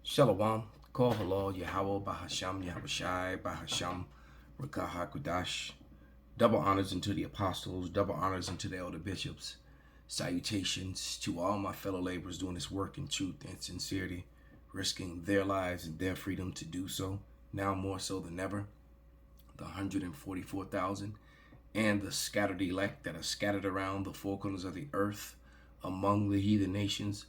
Shalom, Kol Halal, Yahweh, Bahasham, Yahushai, Bahasham, Rakah HaKodash. Double honors unto the apostles, double honors unto the elder bishops. Salutations to all my fellow laborers doing this work in truth and sincerity, risking their lives and their freedom to do so, now more so than ever. The 144,000 and the scattered elect that are scattered around the four corners of the earth among the heathen nations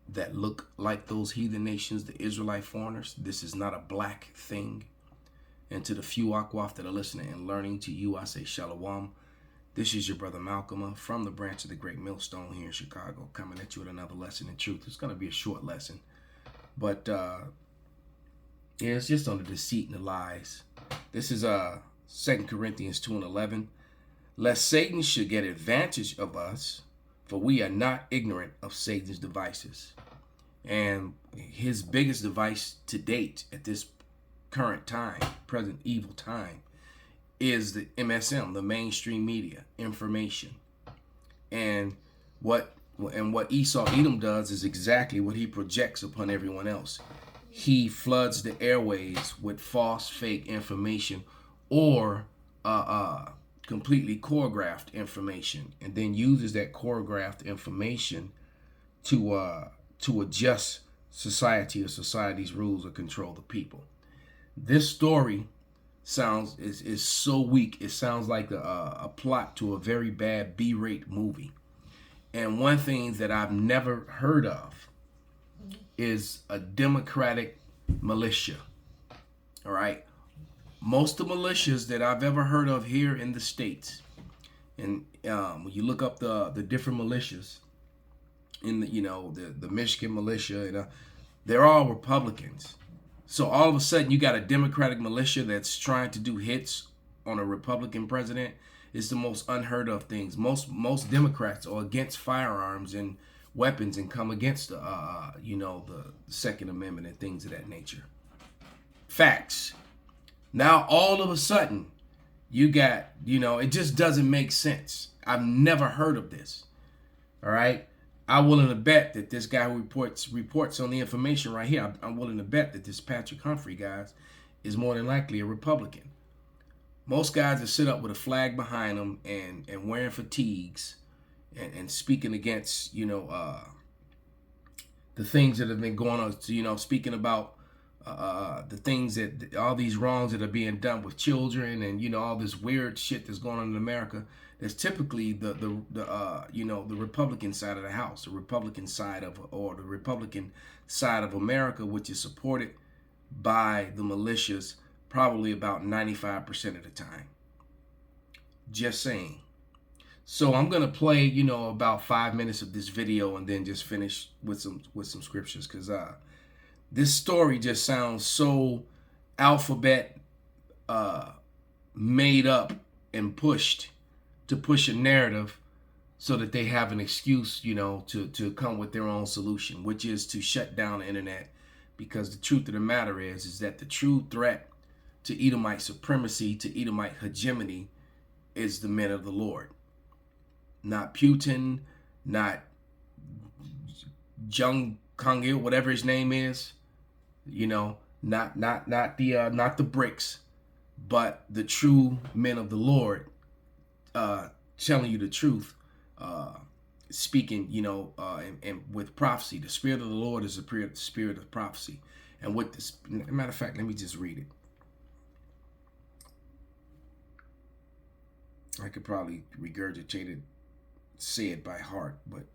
that look like those heathen nations, the Israelite foreigners. This is not a black thing. And to the few Akwaf that are listening and learning, to you I say Shalom. This is your brother Malcolm from the branch of the Great Millstone here in Chicago, coming at you with another lesson in truth. It's going to be a short lesson, but it's just on the deceit and the lies. This is 2 Corinthians 2:11. Lest Satan should get advantage of us, for we are not ignorant of Satan's devices. And his biggest device to date at this current time, present evil time, is the MSM, the mainstream media, information. And what Esau Edom does is exactly what he projects upon everyone else. He floods the airways with false, fake information or completely choreographed information, and then uses that choreographed information to adjust society or society's rules or control the people. This story is so weak. It sounds like a plot to a very bad B-rate movie. And one thing that I've never heard of is a Democratic militia. All right. Most of the militias that I've ever heard of here in the States, and when you look up the different militias in the Michigan militia, they're all Republicans. So all of a sudden you got a Democratic militia that's trying to do hits on a Republican president. It's the most unheard of things. Most Democrats are against firearms and weapons and come against the Second Amendment and things of that nature. Facts. Now, all of a sudden, you got, it just doesn't make sense. I've never heard of this. All right. I'm willing to bet that this guy who reports on the information right here, I'm willing to bet that this Patrick Humphrey, guys, is more than likely a Republican. Most guys that sit up with a flag behind them and wearing fatigues and speaking against, the things that have been going on, speaking about the things that all these wrongs that are being done with children and all this weird shit that's going on in America. That's typically the Republican side of the house, the Republican side of America, which is supported by the militias probably about 95% of the time. Just saying. So I'm gonna play about 5 minutes of this video and then just finish with some scriptures, because this story just sounds so alphabet made up and pushed to push a narrative so that they have an excuse, to come with their own solution, which is to shut down the internet. Because the truth of the matter is that the true threat to Edomite supremacy, to Edomite hegemony, is the men of the Lord. Not Putin, not Jung Kangil, whatever his name is, not the bricks, but the true men of the Lord, telling you the truth, speaking, and with prophecy. The Spirit of the Lord is the spirit of prophecy. And with this, matter of fact, let me just read it. I could probably regurgitate it, say it by heart, but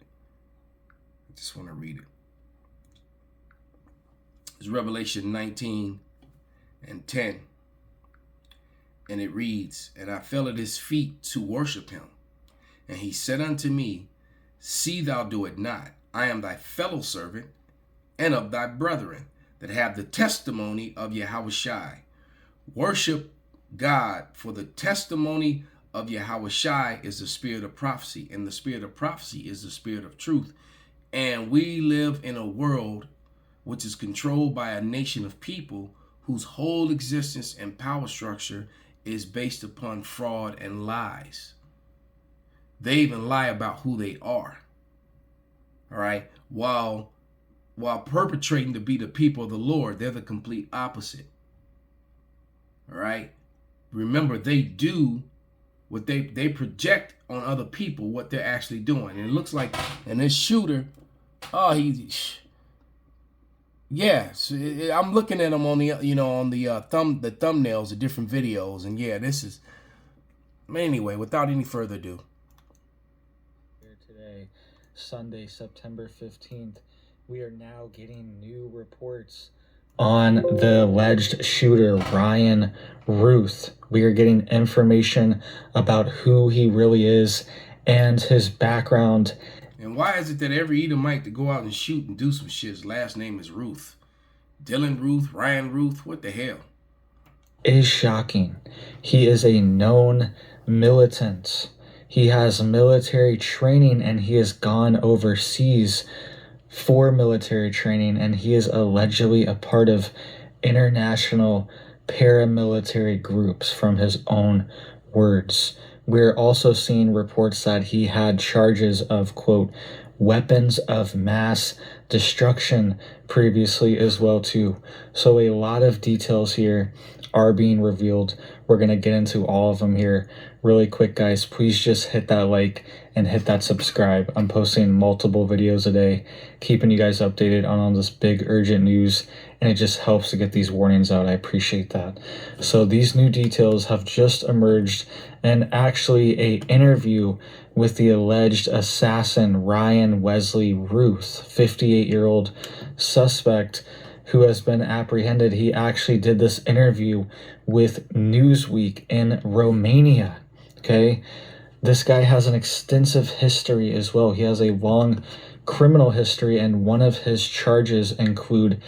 I just want to read it. It's Revelation 19:10. And it reads, "And I fell at his feet to worship him. And he said unto me, See thou do it not. I am thy fellow servant and of thy brethren that have the testimony of Yahushai. Worship God, for the testimony of Yahushai is the spirit of prophecy, and the spirit of prophecy is the spirit of truth. And we live in a world which is controlled by a nation of people whose whole existence and power structure is based upon fraud and lies. They even lie about who they are. All right. While while perpetrating to be the people of the Lord, they're the complete opposite. All right? Remember, they do what they project on other people what they're actually doing. And it looks like, and this shooter, oh, yes, I'm looking at him on the, on the thumbnails of different videos, and yeah, this is, anyway, without any further ado. Here today, Sunday, September 15th, we are now getting new reports on the alleged shooter, Ryan Ruth. We are getting information about who he really is and his background. And why is it that every Edomite to go out and shoot and do some shit, his last name is Ruth? Dylan Ruth, Ryan Ruth, what the hell? Is shocking. He is a known militant. He has military training and he has gone overseas for military training, and he is allegedly a part of international paramilitary groups from his own words. We're also seeing reports that he had charges of, quote, weapons of mass destruction previously as well too. So a lot of details here are being revealed. We're going to get into all of them here really quick, guys. Please just hit that like and hit that subscribe. I'm posting multiple videos a day, keeping you guys updated on all this big urgent news, and it just helps to get these warnings out. I appreciate that. So these new details have just emerged, and actually a interview with the alleged assassin Ryan Wesley Ruth, 58-year-old suspect who has been apprehended. He actually did this interview with Newsweek in Romania. Okay, this guy has an extensive history as well. He has a long criminal history, and one of his charges include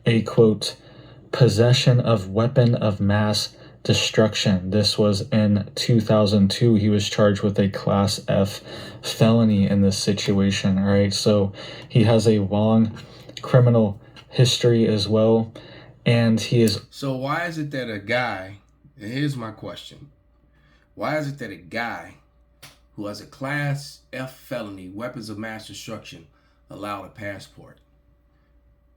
a, quote, possession of weapon of mass destruction. This was in 2002. He was charged with a Class F felony in this situation. All right, so he has a long criminal history as well, and he is. So why is it that a guy, and here's my question, why is it that a guy who has a Class F felony, weapons of mass destruction, allowed a passport?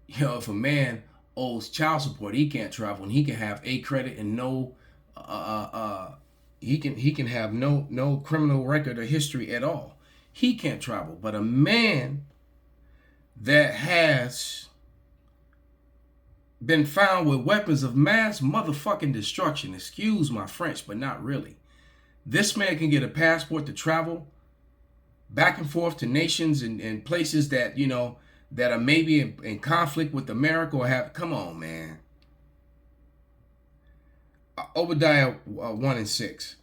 If a man owes child support, he can't travel, and he can have A credit and no he can have no criminal record or history at all. He can't travel. But a man that has been found with weapons of mass motherfucking destruction, excuse my French, but not really. This man can get a passport to travel back and forth to nations and places that, that are maybe in conflict with America or have, come on, man. Obadiah 1:6.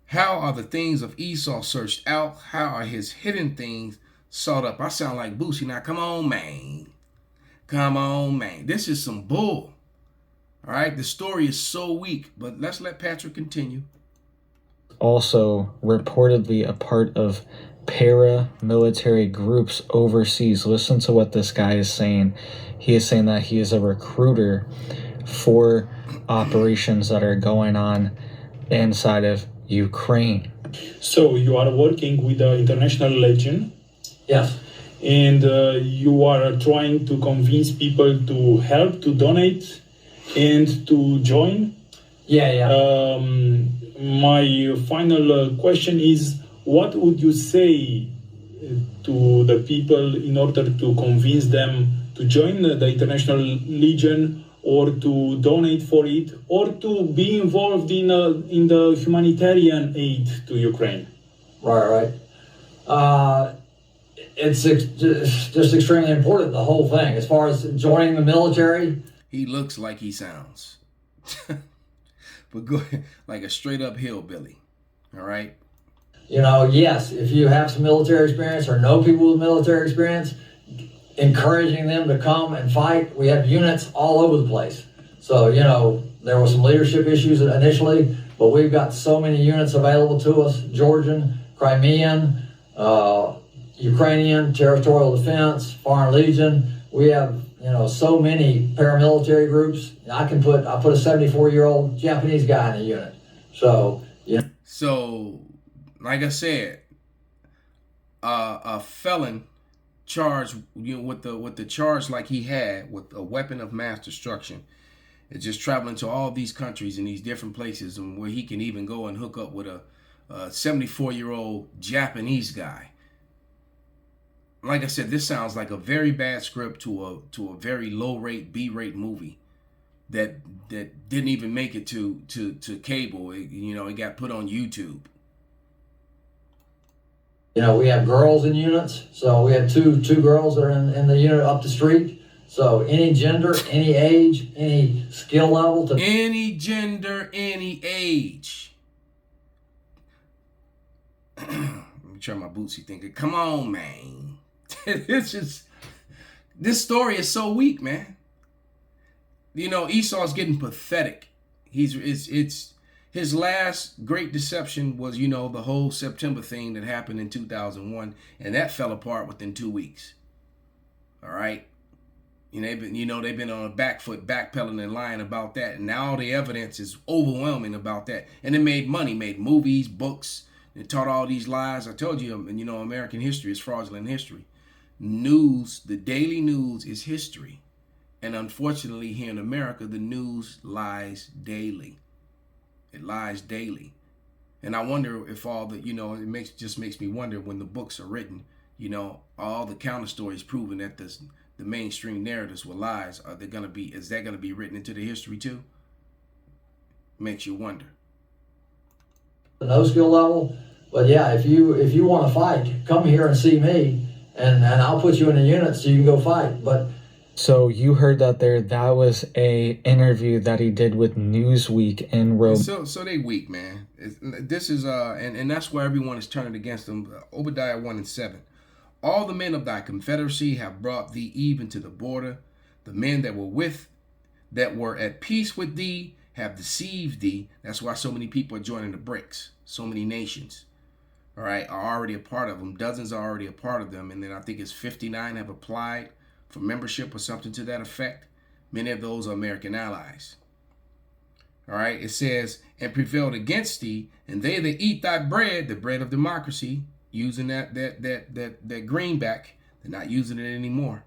How are the things of Esau searched out? How are his hidden things sought up? I sound like Boosie now. Come on, man. Come on, man. This is some bull. All right. The story is so weak, but let's let Patrick continue. Also reportedly a part of paramilitary groups overseas. Listen to what this guy is saying. He is saying that he is a recruiter for operations that are going on inside of Ukraine. So you are working with the International Legion? Yes. And you are trying to convince people to help, to donate, and to join? Yeah. My final question is, what would you say to the people in order to convince them to join the International Legion, or to donate for it, or to be involved in the humanitarian aid to Ukraine? Right. It's just extremely important, the whole thing. As far as joining the military, he looks like he sounds. But go ahead, like a straight up hillbilly. All right. Yes, if you have some military experience or know people with military experience, encouraging them to come and fight. We have units all over the place. So, there were some leadership issues initially, but we've got so many units available to us: Georgian, Crimean, Ukrainian, Territorial Defense, Foreign Legion. We have, so many paramilitary groups. I put a 74-year-old Japanese guy in a unit. So, So, like I said, a felon charge, with the charge like he had with a weapon of mass destruction. It's just traveling to all these countries and these different places, and where he can even go and hook up with a 74-year-old Japanese guy. Like I said, this sounds like a very bad script to a very low rate B-rate movie that didn't even make it to cable. It got put on YouTube. We have girls in units, so we have two girls that are in the unit up the street. So any gender, any age, any skill level. Any gender, any age. Let me try my bootsy thinking. Come on, man. This story is so weak, man. Esau's getting pathetic. His last great deception was, the whole September thing that happened in 2001, and that fell apart within 2 weeks. All right. They've been on a back foot, backpedaling and lying about that, and now all the evidence is overwhelming about that. And it made money, made movies, books, and taught all these lies. I told you, American history is fraudulent history. News, the daily news is history. And unfortunately, here in America, the news lies daily. It lies daily. And I wonder if all the, it just makes me wonder, when the books are written, all the counter stories proving that the mainstream narratives were lies, is that gonna be written into the history too? Makes you wonder. No skill level, but yeah, if you want to fight, come here and see me, and I'll put you in a unit so you can go fight. But so you heard that that was a interview that he did with Newsweek in Rome. So they weak, man. This is and that's why everyone is turning against them. Obadiah 1:7. All the men of thy confederacy have brought thee even to the border. The men that were at peace with thee have deceived thee. That's why so many people are joining the BRICS. So many nations, all right, are already a part of them. Dozens are already a part of them. And then I think it's 59 have applied for membership or something to that effect. Many of those are American allies. All right, it says, and prevailed against thee, and they that eat thy bread, the bread of democracy, using that greenback, they're not using it anymore,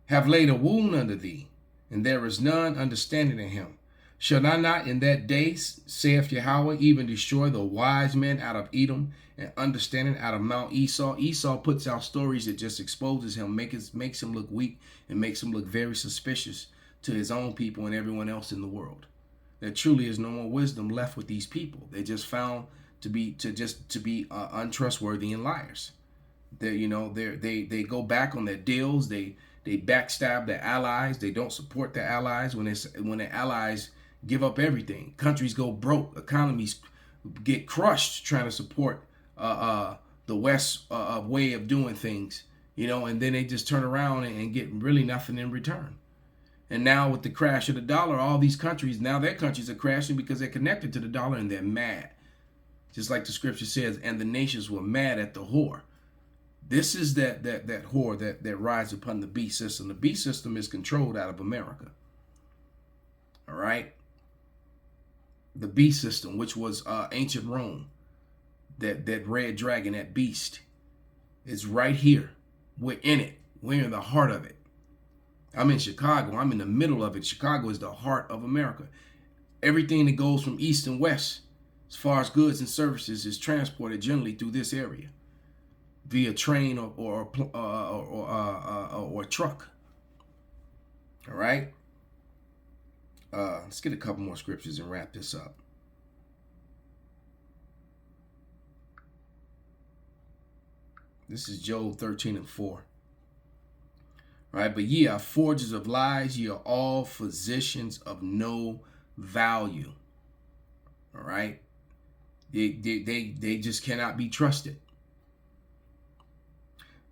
have laid a wound under thee, and there is none understanding in him. Shall I not in that day, saith Yahweh, even destroy the wise men out of Edom, and understanding out of Mount Esau? Esau puts out stories that just exposes him, makes him look weak, and makes him look very suspicious to his own people and everyone else in the world. There truly is no more wisdom left with these people. They just found to be untrustworthy and liars. They go back on their deals. They backstab their allies. They don't support their allies when the allies give up everything. Countries go broke. Economies get crushed trying to support the West's way of doing things. And then they just turn around and get really nothing in return. And now with the crash of the dollar, all these countries, now their countries are crashing because they're connected to the dollar and they're mad. Just like the scripture says, and the nations were mad at the whore. This is that whore that rides upon the beast system. The beast system is controlled out of America. All right? The beast system, which was ancient Rome, that red dragon, that beast, is right here. We're in it. We're in the heart of it. I'm in Chicago. I'm in the middle of it. Chicago is the heart of America. Everything that goes from east and west, as far as goods and services, is transported generally through this area via train or truck. All right. Let's get a couple more scriptures and wrap this up. This is Job 13:4. Right, but ye are forgers of lies, ye are all physicians of no value. All right, they just cannot be trusted.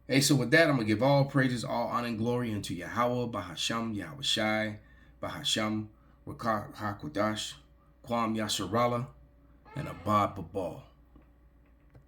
Hey, so with that, I'm gonna give all praises, all honor and glory unto Yahweh, Bahasham, Yahweh Shai, Bahasham, Rakah HaKodash, Kwam Yasharallah, and Abad Babal.